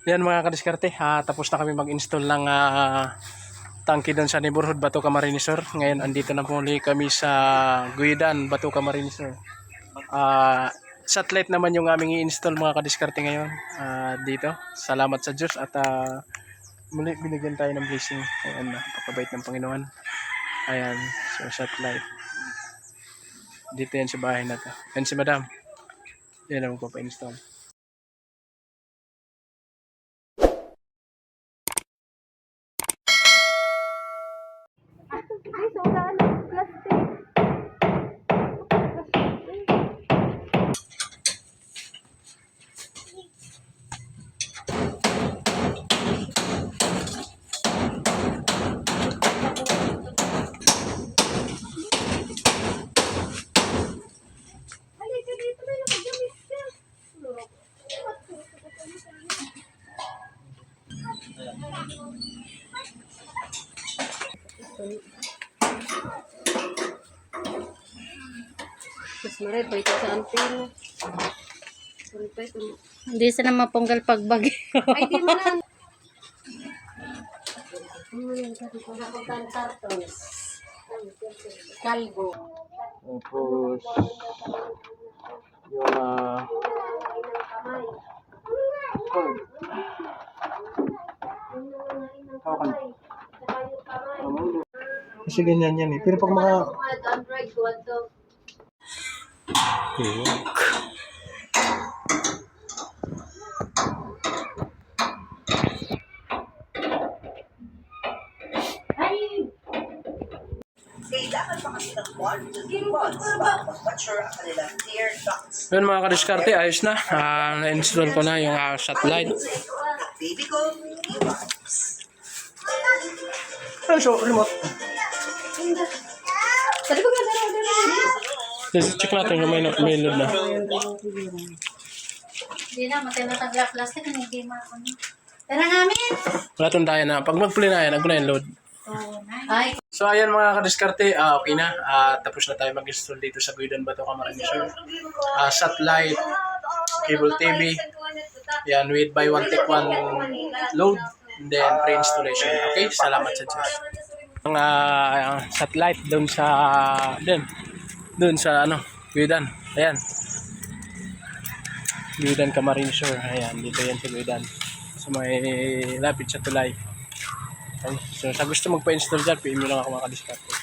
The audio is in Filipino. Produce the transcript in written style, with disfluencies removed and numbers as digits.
Yan mga kadiskarte, tapos na kami mag-install ng tangke doon sa neighborhood Bato Camarines Sur. Ngayon andito na muli kami sa Guidan, Bato Camarines Sur. Satellite naman yung aming i-install mga kadiskarte ngayon dito. Salamat sa Diyos at muli binigyan tayo ng blessing. Ayan, napakabait ng Panginoon. Ayan, so satellite. Dito yan sa bahay na to. Yan si Madam. Yan ang magpapa-install. Mas maray pa ito sa antin. Hindi sila mapunggal pagbagyo. Ay, di mo na. Kalbo. Tapos yung kasi ganyan yan eh. Pero pag mga kailangan pa kasi ng bonds para mag-mature ang kanilang tear ducts. yun mga kadiskarte, ayos na. Na-install ko na yung satellite. Baby ko, e-wipes. Ano so, remote? Sabi ko na. Check natin kung may load na. Hindi na, matay-matagla plastic. Hindi makakano. Tara namin! Wala itong daya na. Pag mag-play na yan, ako na yung load. Oh, nice. So ayan mga kadiskarte, okay na. Tapos na tayo mag-install dito sa Guidan, Bato Camarines Sur. Satellite, cable TV. Yan, with buy one take one load. And then pre-installation. Okay, salamat sa Diyos. Ang satellite doon sa Guidan. Ayan. Guidan Camarines Sur. Ayan, dito yan sa Guidan. So may lapit sa tulay. Okay. So sa gusto magpa-install dyan, PM nyo lang ako mga kadiskarte.